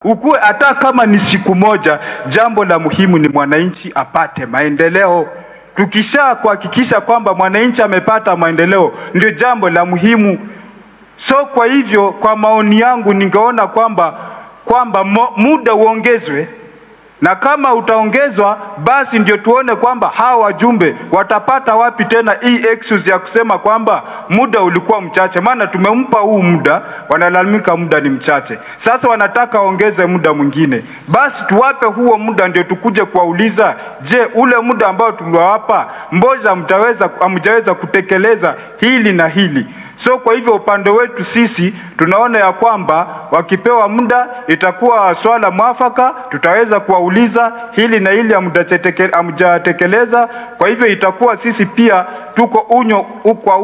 Ukue hata kama ni siku moja, jambo la muhimu ni mwananchi apate maendeleo. Tukisha kuhakikisha kwamba mwananchi amepata maendeleo, ndio jambo la muhimu. So kwa hivyo, kwa maoni yangu, ningeona kwamba muda uongezwe, na kama utaongezwa, basi ndio tuone kwamba hawa wajumbe watapata wapi tena hii excuse ya kusema kwamba muda ulikuwa mchache. Maana tumempa huu muda, wanalalamika muda ni mchache. Sasa wanataka ongeze muda mwingine. Basi tuwape huo muda, ndio tukuje kuwauliza, je, ule muda ambao tuliwapa mboja hamjaweza kutekeleza hili na hili? So kwa hivyo upande wetu sisi tunaona ya kwamba wakipewa muda itakuwa swala mwafaka, tutaweza kuwauliza hili na hili hamjatekeleza. Kwa hivyo itakuwa sisi pia tuko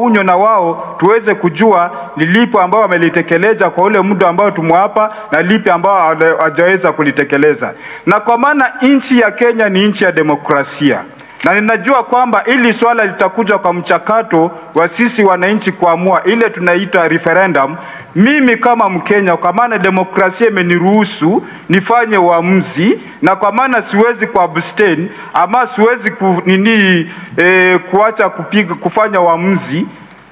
unyo na wao, tuweze kujua ni lipi ambao wamelitekeleza kwa ule muda ambao tumewapa na lipi ambao hawajaweza kulitekeleza. Na kwa maana nchi ya Kenya ni nchi ya demokrasia, na ninajua kwamba ili swala litakuja kwa mchakato wa sisi wananchi kuamua, ile tunaita referendum. Mimi kama Mkenya, kwa maana demokrasia imeniruhusu nifanye uamuzi, na kwa maana siwezi kuabstain ama siwezi kuacha kufanya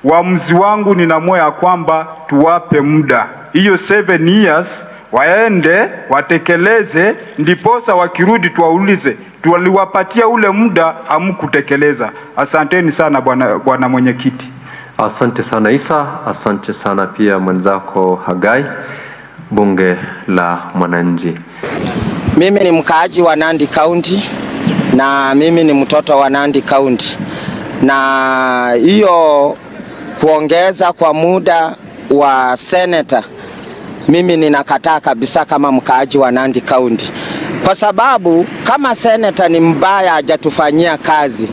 uamuzi wangu, nina moyo kwamba tuwape muda hiyo 7 years waende watekeleze, ndiposa wakirudi tuwaulize tuliwapatia ule muda hamkutekeleza. Asanteni sana bwana mwenyekiti. Asante sana Isa, asante sana pia mwenzako Hagai, bunge la mwananchi. Mimi ni mkaaji wa Nandi County na mimi ni mtoto wa Nandi County, na hiyo kuongeza kwa muda wa senator mimi ninakataa kabisa kama mkaaji wa Nandi County, kwa sababu kama senator ni mbaya, hajatufanyia kazi,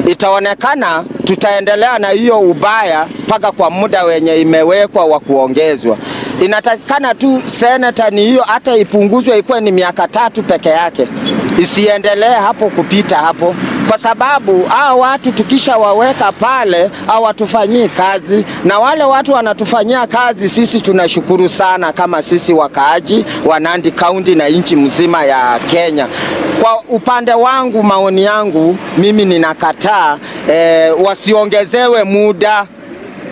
itaonekana tutaendelea na hiyo ubaya mpaka kwa muda wenye imewekwa wa kuongezwa. Inatakikana tu senator ni hiyo, hata ipunguzwe ikuwe ni miaka 3 peke yake, isiendelee hapo kupita hapo, kwa sababu hao watu tukisha waweka pale hawatufanyii kazi, na wale watu wanatufanyia kazi sisi tunashukuru sana kama sisi wakaaji wa Nandi County na nchi mzima ya Kenya. Kwa upande wangu, maoni yangu, mimi ninakataa wasiongezewe muda.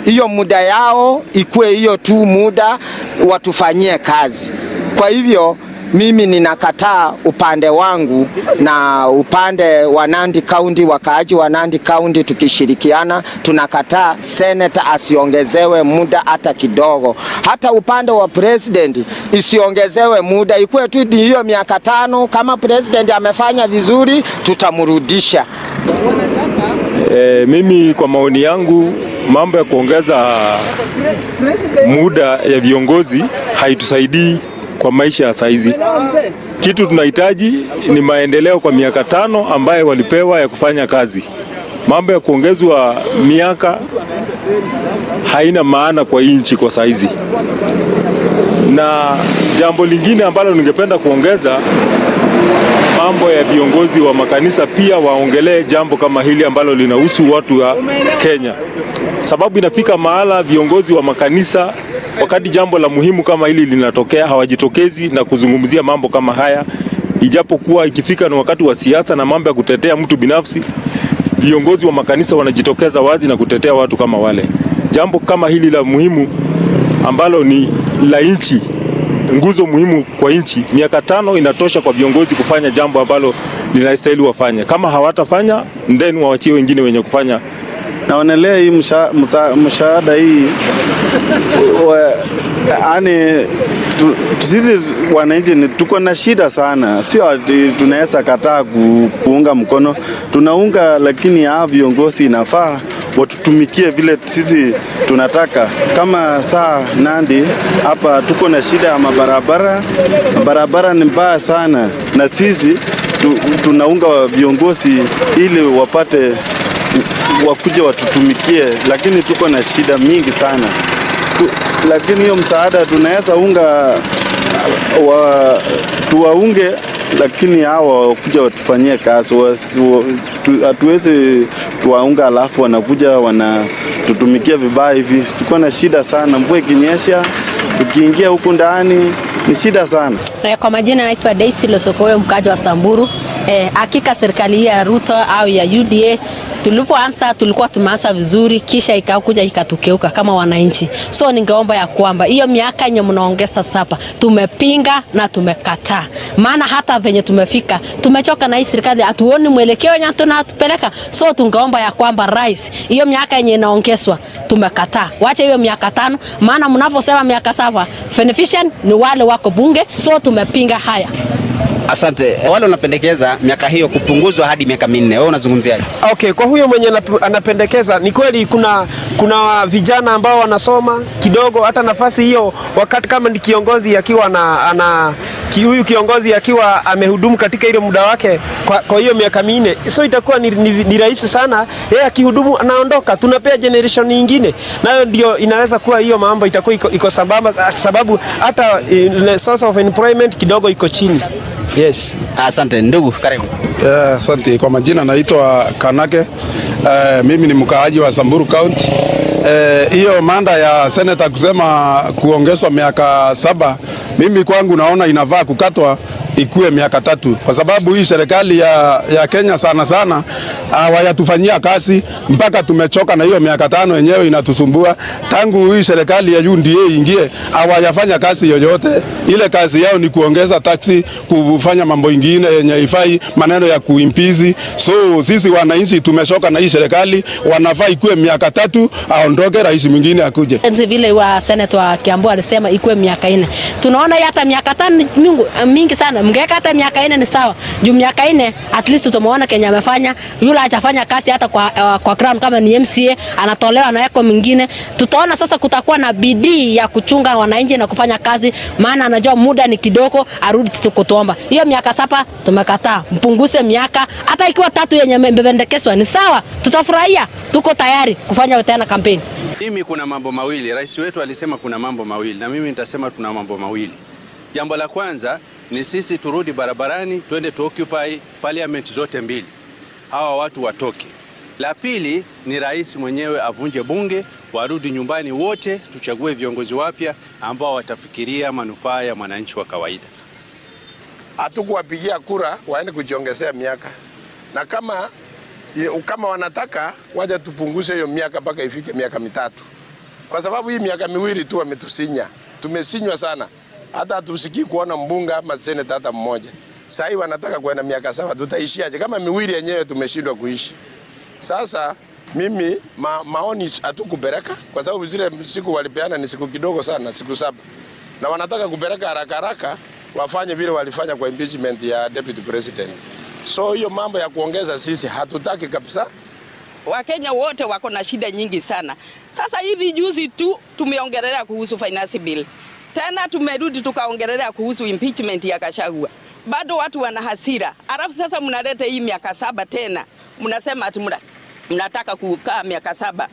Hiyo muda yao ikue hiyo tu muda, watufanyie kazi. Kwa hivyo mimi ninakataa upande wangu, na upande wa Nandi County, wakaaji wa Nandi County tukishirikiana tunakataa senator asiongezewe muda hata kidogo. Hata upande wa president isiongezewe muda, ikuwe tu hiyo miaka 5. Kama president amefanya vizuri tutamrudisha. Mimi kwa maoni yangu, mambo ya kuongeza muda ya viongozi haitusaidii kwa maisha ya saizi. Kitu tunahitaji ni maendeleo kwa miaka 5 ambaye walipewa ya kufanya kazi. Mambo ya kuongezwa miaka haina maana kwa nchi kwa saizi. Na jambo lingine ambalo ningependa kuongeza, mambo ya viongozi wa makanisa pia waongelee jambo kama hili ambalo linahusu watu wa Kenya. Sababu inafika mahala viongozi wa makanisa, wakati jambo la muhimu kama hili linatokea, hawajitokezi na kuzungumzia mambo kama haya, ijapokuwa ikifika na wakati wa siasa na mambo ya kutetea mtu binafsi, viongozi wa makanisa wanajitokeza wazi na kutetea watu kama wale. Jambo kama hili la muhimu ambalo ni la nchi, nguzo muhimu kwa nchi, miaka 5 inatosha kwa viongozi kufanya jambo ambalo linastahili wafanye. Kama hawatafanya, ndeni waachie wengine wenye kufanya. Naonelea hii mshahada hii yani sisi wananchi tuko na shida sana, sio tunaweza kataa kuunga mkono, tunaunga, lakini hao viongozi inafaa watutumikie vile sisi tunataka. Kama saa Nandi hapa tuko na shida ya barabara ni mbaya sana, na sisi tunaunga viongozi ili wapate wakuja watutumikie, lakini tuko na shida mingi sana. Lakini hiyo msaada tunaweza unga tuwaunge, lakini hawa wakuja watufanyie kazi. Hatuwezi tuwaunga alafu wanakuja wanatutumikia vibaya hivi. Tuko na shida sana, mvua ikinyesha tukiingia huku ndani ni shida sana. Kwa majina naitwa Daisy Losokoyo, mkaji wa Samburu. Hakika serikali ya Ruto au ya UDA tulipoanza tulikuwa tumeanza vizuri, kisha ikakuja ikatukeuka kama wananchi. So ningeomba ya kwamba hiyo miaka yenye mnaongeza sapa tumepinga na tumekataa. Maana hata venye tumefika tumechoka na hii serikali, hatuoni mwelekeo yenye tunatupeleka. So tungeomba ya kwamba rais, hiyo miaka yenye inaongezwa tumekataa. Waache hiyo miaka 5, maana mnaposema miaka 7 beneficiary ni wale wako bunge. So tumepinga haya. Asante. Wale wanapendekeza miaka hiyo kupunguzwa hadi miaka 4. Wewe unazungumziaje? Okay, kwa huyo mwenye anapendekeza ni kweli kuna vijana ambao wanasoma kidogo, hata nafasi hiyo wakati kama ni kiongozi akiwa huyu kiongozi akiwa amehudumu katika ile muda wake kwa hiyo miaka 4. So itakuwa ni rahisi sana yeye akihudumu anaondoka, tunapea generation nyingine. Nayo ndio inaweza kuwa hiyo mambo itakuwa iko sababu hata source of employment kidogo iko chini. Yes. Asante ndugu, karibu. Asante. Kwa majina naitwa Kanake. Mimi ni mkaaji wa Samburu County. Hiyo manda ya senator kusema kuongezwa miaka 7, mimi kwangu naona inafaa kukatwa ikuwe miaka 3, kwa sababu hii serikali ya Kenya sana hawayatufanyia kazi mpaka tumechoka, na hiyo miaka 5 yenyewe inatusumbua. Tangu hii serikali ya UDA ingie hawayafanya kazi yoyote. Ile kazi yao ni kuongeza taksi, kufanya mambo ingine yenye ifai, maneno ya kuimpizi. So sisi wananchi tumechoka na hii serikali, wanafaa ikuwe miaka 3 aondoke, rais mwingine akuje. Vile wa senator wa Kiambu alisema ikuwe miaka 4. Tunaona hata miaka 5 mingi sana. Mngeka hata miaka 4 ni sawa. Juu miaka 4 at least tumeona Kenya amefanya. Yule hajafanya kazi hata kwa crown kama ni MCA anatolewa na yako mwingine. Tutaona sasa kutakuwa na bidii ya kuchunga wananchi na kufanya kazi, maana anajua muda ni kidogo, arudi tukutuomba. Hiyo miaka 7 tumekataa. Mpunguze miaka, hata ikiwa 3 yenye mbendekezwa ni sawa. Tutafurahia. Tuko tayari kufanya tena kampeni. Mimi kuna mambo mawili. Rais wetu alisema kuna mambo mawili, na mimi nitasema tuna mambo mawili. Jambo la kwanza ni sisi turudi barabarani, twende tu occupy parliament zote mbili. Hawa watu watoke. La pili ni rais mwenyewe avunje bunge, warudi nyumbani wote, tuchague viongozi wapya ambao watafikiria manufaa ya mwananchi wa kawaida. Hatukuwapigia kura waende kujiongezea miaka. Na kama wanataka waje tupunguze hiyo miaka mpaka ifike miaka 3. Kwa sababu hii miaka 2 tu wametusinya. Tumesinywa sana. Hata hatusikii kuona mbunge ama seneta hata mmoja. Sasa hivi wanataka kwenda miaka 7, tutaishiaje kama 2 yenyewe tumeshindwa kuishi? Sasa mimi maoni hatukupeleka kwa sababu zile siku walipeana ni siku kidogo sana, siku 7. Na wanataka kupeleka haraka wafanye vile walifanya kwa impeachment ya deputy president. So hiyo mambo ya kuongeza sisi hatutaki kabisa. Wakenya wote wako na shida nyingi sana. Sasa hivi juzi tu tumeongelea kuhusu finance bill. Tena tumerudi tukaongelea kuhusu impeachment ya Gachagua. Bado watu wana hasira. Alafu sasa mnaleta hii miaka 7 tena. Mnasema ati mnataka kukaa miaka 7.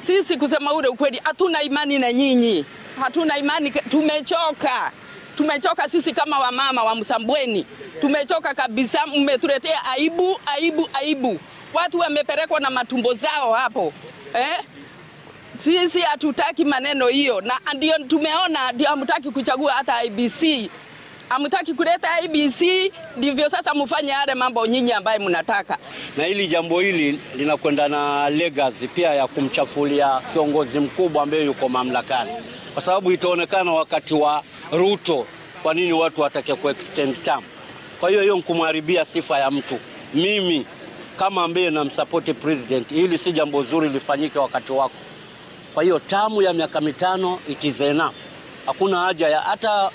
Sisi kusema ule ukweli hatuna imani na nyinyi. Hatuna imani, tumechoka. Tumechoka sisi kama wamama wa Msambweni. Tumechoka kabisa, mmetuletea aibu. Watu wamepelekwa na matumbo zao hapo. Sisi hatutaki maneno hiyo, na ndio tumeona ndio hamtaki kuchagua hata IBC. Hamtaki kuleta IBC, ndivyo sasa mfanye yale mambo nyinyi ambaye mnataka. Na hili jambo hili linakwenda na legacy pia ya kumchafulia kiongozi mkubwa ambaye yuko mamlakani. Kwa sababu itaonekana wakati wa Ruto kwa nini watu watake ku-extend term. Kwa hiyo kumharibia sifa ya mtu. Mimi kama ambaye namsupport president, hili si jambo zuri lifanyike wakati wako. Kwa hiyo tamu ya miaka 5 it is enough. Hakuna haja ya hata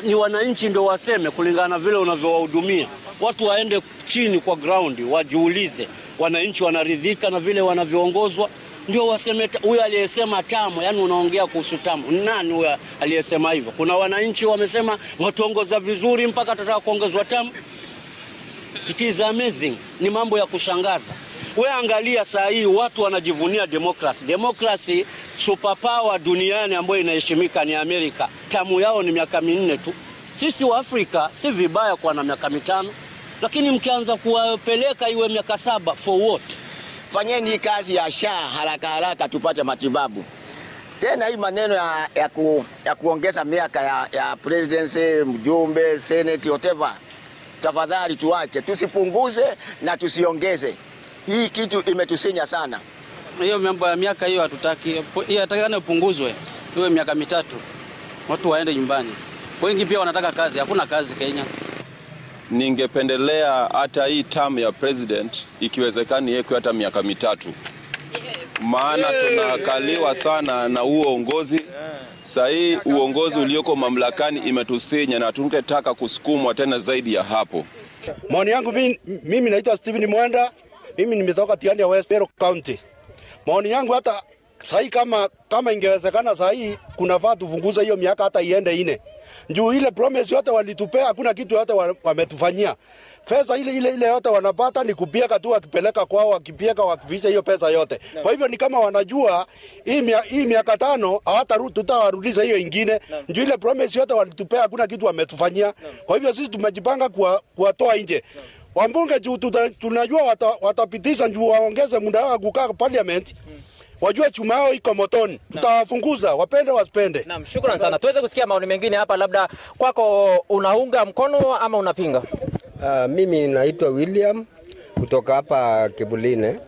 ni wananchi ndio waseme kulingana na vile unavyowahudumia. Watu waende chini kwa ground wajiulize wananchi wanaridhika na vile wanavyoongozwa, ndio waseme huyu aliyesema tamu. Yani unaongea kuhusu tamu, nani huyu aliyesema hivyo? Kuna wananchi wamesema watuongoza vizuri mpaka tataka kuongezwa tamu. It is amazing, ni mambo ya kushangaza. Wewe angalia saa hii watu wanajivunia democracy. Democracy superpower duniani ambayo inaheshimika ni Amerika. Tamu yao ni miaka 4 tu. Sisi wa Afrika si vibaya kuwa na miaka 5, lakini mkianza kuwapeleka iwe miaka 7 for what? Fanyeni kazi ya SHA haraka tupate matibabu. Tena hii maneno ya kuongeza miaka ya presidency, mjumbe, senate, whatever. Tafadhali tuache, tusipunguze na tusiongeze. Hii kitu imetusinya sana. Hiyo mambo ya miaka hiyo hatutaki. Hiyo atakana upunguzwe. Iwe miaka 3. Watu waende nyumbani. Wengi pia wanataka kazi, hakuna kazi Kenya. Ningependelea hata hii term ya president ikiwezekana iwekwe hata miaka 3. Maana tunakaliwa sana na huo uongozi. Sasa hii uongozi ulioko mamlakani imetusinya na tungetaka kusukumwa tena zaidi ya hapo. Maoni yangu mimi naitwa Steven Mwenda. Mimi nimetoka Tiani ya West County. Maoni yangu hata sahi kama ingewezekana sahi kunafaa tufunguze hiyo miaka hata iende 4. Njoo ile promise yote walitupea hakuna kitu yote wametufanyia. Pesa ile yote wanapata ni kupieka tu wakipeleka kwao wakipieka wakivisha hiyo pesa yote. Kwa hivyo ni kama wanajua hii miaka 5 tutawarudisha hiyo ingine. Njoo ile promise yote walitupea hakuna kitu wametufanyia. Kwa hivyo sisi tumejipanga kuwatoa nje. Wambunge juu tunajua watapitisha juu waongeze muda wa kukaa parliament. Wajua chuma yao iko motoni. Tutawafunguza wapende wasipende. Naam, shukrani sana. Tuweze kusikia maoni mengine hapa, labda kwako unaunga mkono ama unapinga? Mimi naitwa William kutoka hapa Kibuline,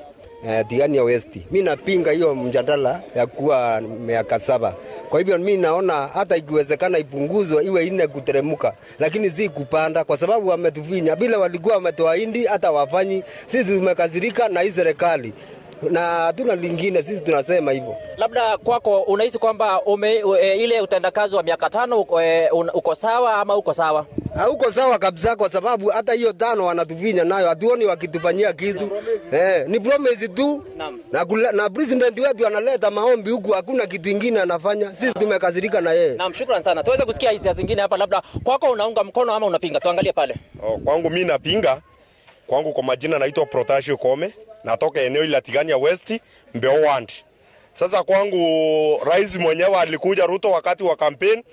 Tiani ya West. Mimi napinga hiyo mjadala ya kuwa miaka 7. Kwa hivyo mimi naona hata ikiwezekana ipunguzwe iwe 4 kuteremuka, lakini si kupanda kwa sababu wametufinya. Bila walikuwa wametoahidi hata wafanyi. Sisi tumekazirika na hii serikali. Na hatuna lingine, sisi tunasema hivyo. Labda kwako unahisi kwamba ile utendakazi wa miaka 5 uko sawa ama uko sawa? Hauko sawa kabisa kwa sababu hata hiyo 5 wanatufinya nayo hatuoni wakitufanyia kitu. Ni promise tu. Na president wetu analeta maombi huku hakuna kitu kingine anafanya. Sisi tumekazirika na yeye. Naam, shukrani sana. Tuweze kusikia hisia zingine hapa, labda kwako unaunga mkono ama unapinga? Tuangalie pale. Kwangu mimi napinga. Kwangu kwa majina naitwa Protasio Kome. Natoka eneo la Tiani ya West, Mbeo Ward. Sasa kwangu rais mwenyewe alikuja Ruto wakati wa campaign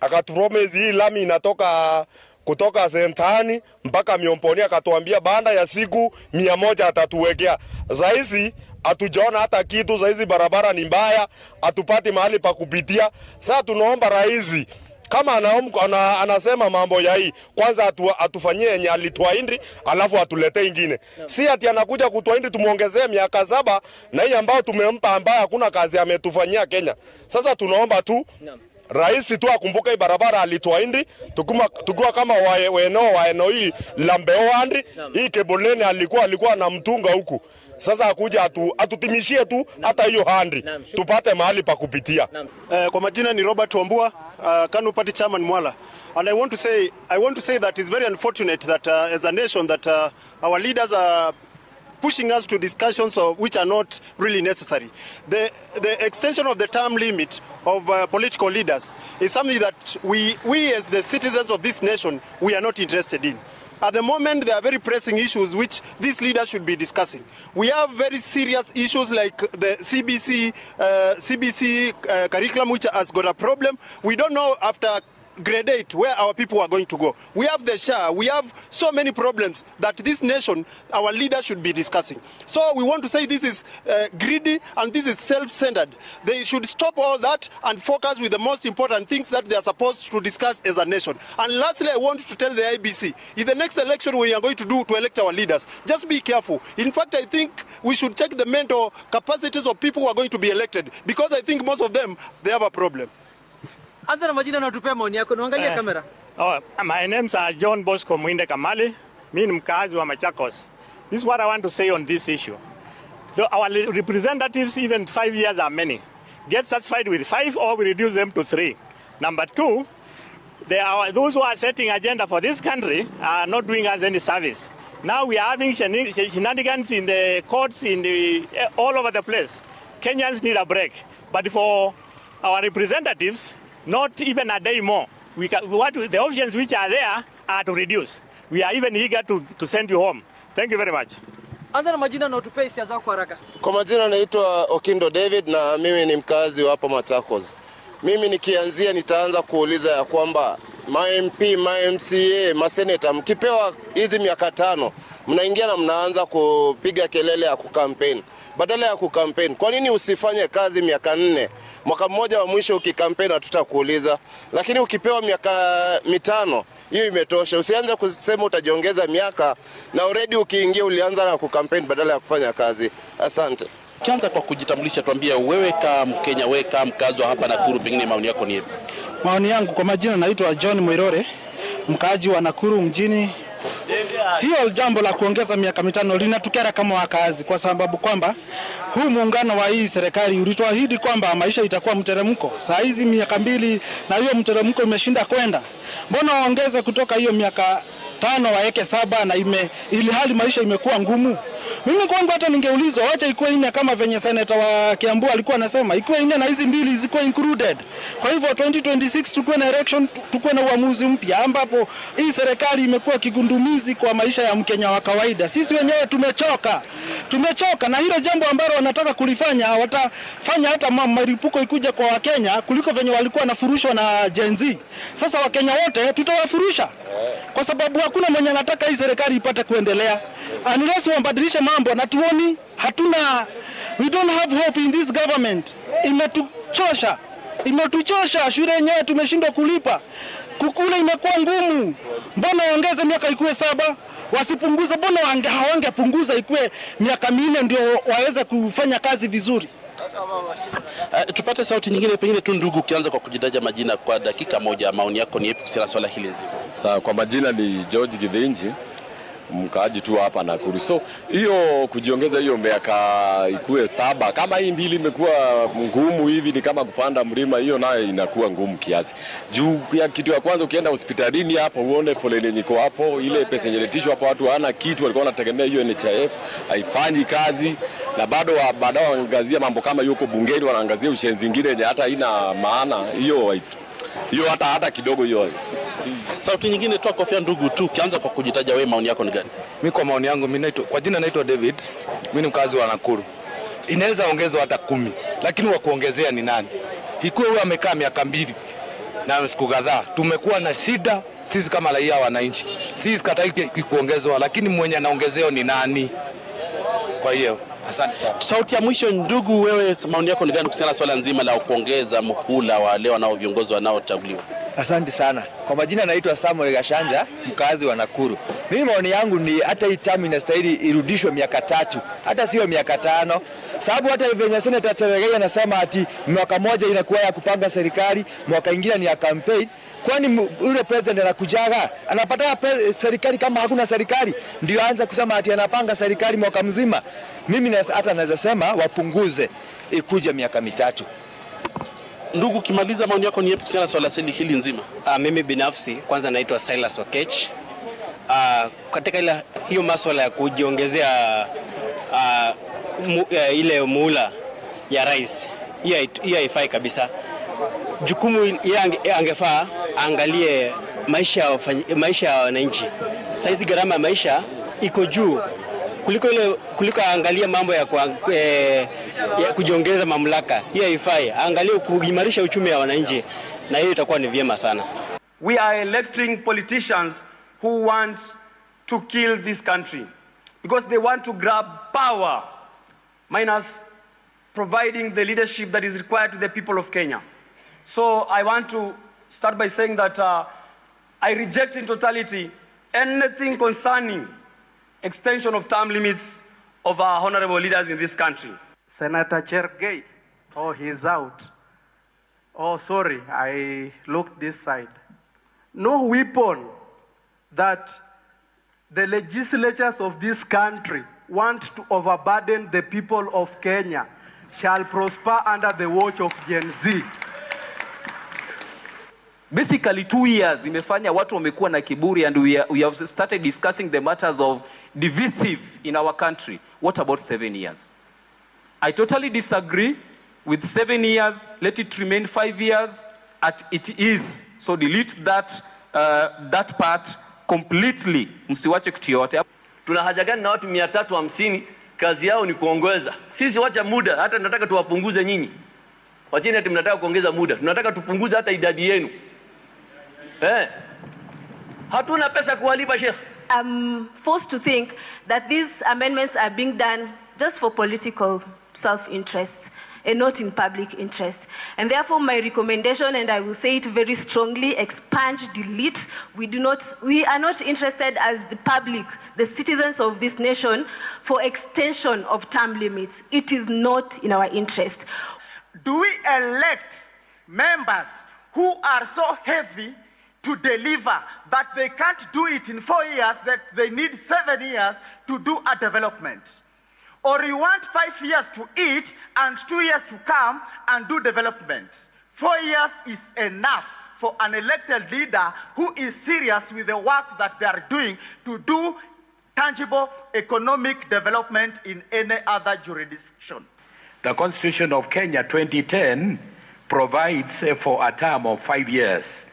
akatupromise hii lami inatoka kutoka Sentani mpaka Miomponi, akatuambia baada ya siku 100 atatuwekea. Saizi hatujaona hata kitu. Saizi barabara ni mbaya, hatupati mahali pa kupitia. Sasa tunaomba rais kama anasema mambo ya hii kwanza atufanyie yenye alituahidi alafu atulete ingine. Si ati anakuja kutuahidi tumuongezee miaka 7 na hii ambao tumempa ambaye hakuna kazi ametufanyia Kenya. Sasa tunaomba tu rais tu akumbuke hii barabara alituahidi tukua kama waeneo hii Lambeoandi hii Keboleni alikuwa na mtunga huku. Sasa akuja atutimishie tu hata hiyo handi tupate mahali pa kupitia. Kwa majina ni Robert Wambua, KANU Party Chairman Mwala. And I want to say that it's very unfortunate that as a nation that our leaders are pushing us to discussions which are not really necessary. The extension of the term limit of political leaders is something that we as the citizens of this nation, we are not interested in. At the moment, there are very pressing issues which these leaders should be discussing. We have very serious issues like the CBC curriculum, which has got a problem. We don't know after grade 8 where our people are going to go. We have the SHA. We have so many problems that this nation, our leaders should be discussing. So we want to say this is greedy and this is self-centered. They should stop all that and focus with the most important things that they are supposed to discuss as a nation. And lastly, I want to tell the IBC, in the next election we are going to do to elect our leaders, just be careful. In fact, I think we should check the mental capacities of people who are going to be elected, because I think most of them, they have a problem. Anza na majina na tupe maoni yako, naangalia kamera. My name's John Bosco Mwinde Kamali. Mimi ni mkazi wa Machakos. This is what I want to say on this issue. Our representatives, even 5 years are many. Get satisfied with 5 or we reduce them to 3. Number 2, those who are setting agenda for this country are not doing us any service. Now we are having shenanigans in the courts, all over the place. Kenyans need a break. But for our representatives, not even a day more. The options which are there are to reduce. We are even eager to send you home. Thank you very much. Anza na majina na utupe hisia zako haraka. Kwa majina naitwa Okindo David na mimi ni mkazi wa hapa Machakos. Mimi nikianzia nitaanza kuuliza ya kwamba ma-MP, ma-MCA, maseneta mkipewa hizi miaka 5 mnaingia na mnaanza kupiga kelele ya kukampeni. Badala ya kukampeni, kwa nini usifanye kazi miaka 4? Mwaka mmoja wa mwisho ukikampeni hatutakuuliza. Lakini ukipewa miaka 5, hiyo imetosha. Usianze kusema utajiongeza miaka na already ukiingia ulianza na kukampeni badala ya kufanya kazi. Asante. Kianza kwa kujitambulisha, tuambie wewe kama Mkenya, wewe kama mkazi wa hapa Nakuru, pengine maoni yako ni yapi? Maoni yangu, kwa majina naitwa John Moirore, mkaaji wa Nakuru mjini. Hiyo jambo la kuongeza miaka 5 linatukera kama wakazi, kwa sababu kwamba huu muungano wa hii serikali ulituahidi kwamba maisha itakuwa mteremko. Saa hizi miaka 2 na hiyo mteremko imeshinda kwenda. Mbona waongeze kutoka hiyo miaka 5 waeke 7 na ili hali maisha imekuwa ngumu? Mimi kwangu hata ningeulizwa wacha ikuwe 4 kama venye senator wa Kiambu alikuwa anasema, ikuwe 4 na hizi 2 zikuwe included. Kwa hivyo 2026 tukuwe na election, tukuwe na uamuzi mpya ambapo hii serikali imekuwa kigundumizi kwa maisha ya Mkenya wa kawaida. Sisi wenyewe tumechoka. Tumechoka na hilo jambo ambalo wanataka kulifanya, watafanya hata maripuko ikuja kwa Wakenya kuliko venye walikuwa nafurushwa na Gen Z. Sasa Wakenya wote tutawafurusha. Kwa sababu hakuna mwenye anataka hii serikali ipate kuendelea. Unless wabadilishe mambo na tuoni we don't have hope in this government. Imetuchosha, shule yenyewe tumeshindwa kulipa. Kukula imekuwa ngumu. Mbona waongeze miaka ikuwe 7? Wasipunguze, mbona hawangepunguza ikuwe miaka 4 ndio waweze kufanya kazi vizuri? Tupate sauti nyingine, pengine tu ndugu, ukianza kwa kujitaja majina kwa dakika 1, maoni yako ni yapi kuhusiana swala hili nzima? Sawa, kwa majina ni George Githinji, mkaaji tu hapa Nakuru. So hiyo kujiongeza hiyo miaka ikuwe 7, kama hii 2 imekuwa ngumu hivi, ni kama kupanda mlima, hiyo nayo inakuwa ngumu kiasi. Juu ya kitu ya kwanza, ukienda hospitalini hapo uone foleni niko hapo, ile pesa yenyeletishwa hapo, watu hana kitu, walikuwa wanategemea hiyo NHIF haifanyi kazi, na bado baadaye wanaangazia mambo kama yuko bungeni, wanaangazia ushenzi zingine yenye hata haina maana. Hiyo hata kidogo hiyo. Sauti nyingine toa kofia ndugu tu, kianza kwa kujitaja wewe, maoni yako ni gani? Mimi kwa maoni yangu, kwa jina naitwa David, mimi ni mkazi wa Nakuru. Inaweza ongezwa hata 10, lakini wa kuongezea ni nani? Ikuwe huyo amekaa miaka 2 na siku kadhaa. Tumekuwa na shida sisi kama raia wananchi. Sisi katai kuongezwa, lakini mwenye anaongezeo ni nani? Kwa hiyo asante sana. Sauti ya mwisho ndugu, wewe maoni yako ni gani kuhusiana swala nzima la kuongeza muhula wa leo nao viongozi wanaochaguliwa? Asante sana. Kwa majina naitwa Samuel Gashanja, mkazi wa Nakuru. Mimi maoni yangu ni hata hii term inastahili irudishwe miaka 3, hata sio miaka 5. Sababu hata venye Senator Cheregai anasema ati mwaka moja inakuwa ya kupanga serikali, mwaka ingine ni ya campaign. Kwani yule president anakujaga anapata serikali kama hakuna serikali ndio aanze kusema ati anapanga serikali mwaka mzima? Mimi hata naweza sema wapunguze ikuje miaka 3. Ndugu, kimaliza maoni yako ni yapi kuhusiana swala hili nzima? Mimi binafsi kwanza naitwa Silas Okech. Katika hiyo masuala ya kujiongezea ile muhula ya rais, hiyo haifai kabisa. Jukumu angefaa angalie maisha ya wananchi. Sasa hizi gharama ya maisha iko juu kuliko angalia mambo ya kujiongeza mamlaka. Hiyo haifai. Angalie kuimarisha uchumi wa wananchi, na hiyo itakuwa ni vyema sana. We are electing politicians who want to kill this country because they want to grab power minus providing the leadership that is required to the people of Kenya. So I want to start by saying that I reject in totality anything concerning extension of term limits of our honorable leaders in this country. Senator Chergay, he's out. Sorry, I looked this side. No weapon that the legislatures of this country want to overburden the people of Kenya shall prosper under the watch of Gen Z. Basically 2 years imefanya watu wamekuwa na kiburi, and we have started discussing the matters of divisive in our country. What about 7 years? I totally disagree with 7 years. Let it remain 5 years at it is. So delete that part completely. Msiwache kitu yote. Tuna haja gani na watu 350 kazi yao ni kuongeza? Sisi wacha muda, hata nataka tuwapunguze nyinyi. Wachini ati mnataka kuongeza muda. Tunataka tupunguze hata idadi yenu. Hatuna pesa kuwalipa Sheikh. I'm forced to think that these amendments are being done just for political self-interest and not in public interest. And therefore my recommendation, and I will say it very strongly, expunge, delete. We are not interested as the public, the citizens of this nation, for extension of term limits. It is not in our interest. Do we elect members who are so heavy to deliver that they can't do it in 4 years, that they need 7 years to do a development? Or you want 5 years to eat and 2 years to come and do development? 4 years is enough for an elected leader who is serious with the work that they are doing to do tangible economic development in any other jurisdiction. The Constitution of Kenya 2010 provides for a term of 5 years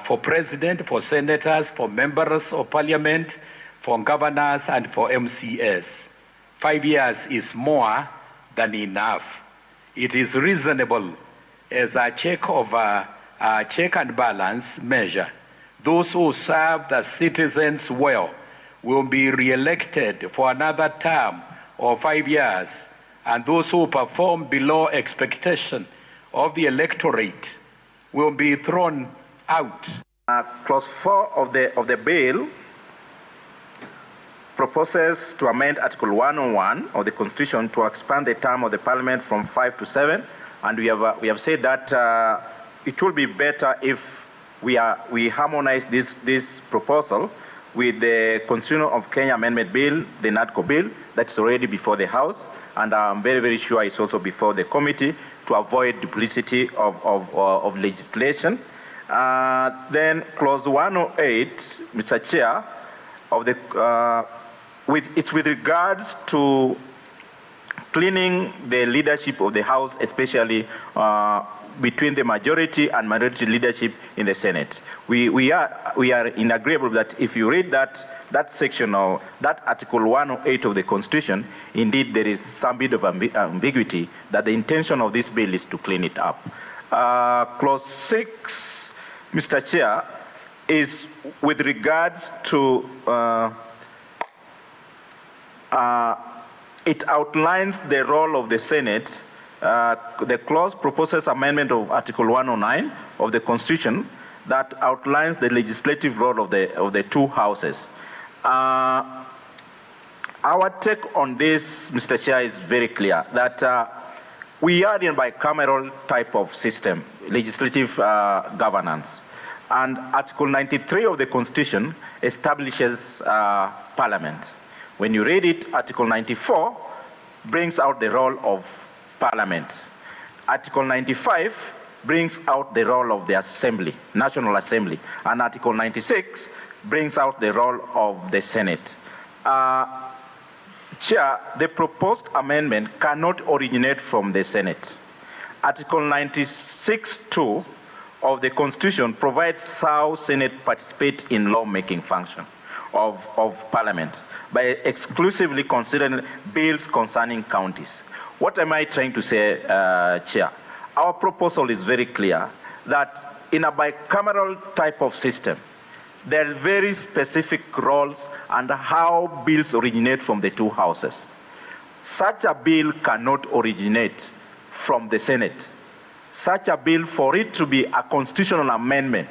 for president, for senators, for members of parliament, for governors, and for MCS. 5 years is more than enough. It is reasonable as a check and balance measure. Those who serve the citizens well will be re-elected for another term of 5 years, and those who perform below expectation of the electorate will be thrown out. Clause 4 of the bill proposes to amend Article 101 of the Constitution to expand the term of the Parliament from 5 to 7, and we have said that it will be better if we harmonize this proposal with the Constitution of Kenya Amendment Bill, the NADCO bill, that's already before the House, and I'm very, very sure it's also before the committee, to avoid duplicity of legislation. Then Clause 108, Mr. Chair, of the it's with regards to cleaning the leadership of the House, especially between the majority and minority leadership in the Senate. We are in agreement that if you read that section of that Article 108 of the Constitution, indeed there is some bit of ambiguity that the intention of this bill is to clean it up. Clause 6, Mr. Chair, is with regards to it outlines the role of the Senate. The clause proposes amendment of Article 109 of the Constitution that outlines the legislative role of the two houses. Our take on this, Mr. Chair, is very clear that we are in a bicameral type of system, legislative governance. And Article 93 of the Constitution establishes Parliament. When you read it, Article 94 brings out the role of Parliament. Article 95 brings out the role of the Assembly, National Assembly. And Article 96 brings out the role of the Senate. Chair, the proposed amendment cannot originate from the Senate. Article 96(2) of the Constitution provides how Senate participate in lawmaking function of Parliament by exclusively considering bills concerning counties. What am I trying to say, Chair? Our proposal is very clear that in a bicameral type of system, there are very specific roles and how bills originate from the two houses. Such a bill cannot originate from the Senate. Such a bill, for it to be a constitutional amendment,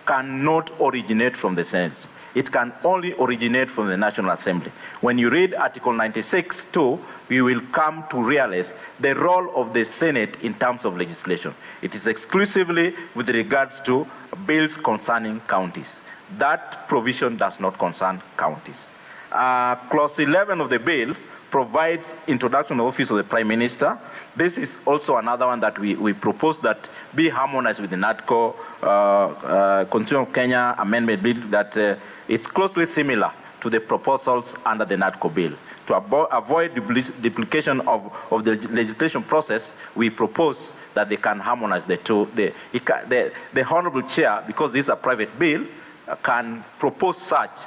cannot originate from the Senate. It can only originate from the National Assembly. When you read Article 96(2), you will come to realize the role of the Senate in terms of legislation. It is exclusively with regards to bills concerning counties. That provision does not concern counties. Clause 11 of the bill provides introduction of office of the Prime Minister. This is also another one that we propose that be harmonized with the NADCO Constitution of Kenya Amendment Bill, that it's closely similar to the proposals under the NADCO bill. To avoid duplication of the legislation process, we propose that they can harmonize the two. The Honorable Chair, because this is a private bill, can propose such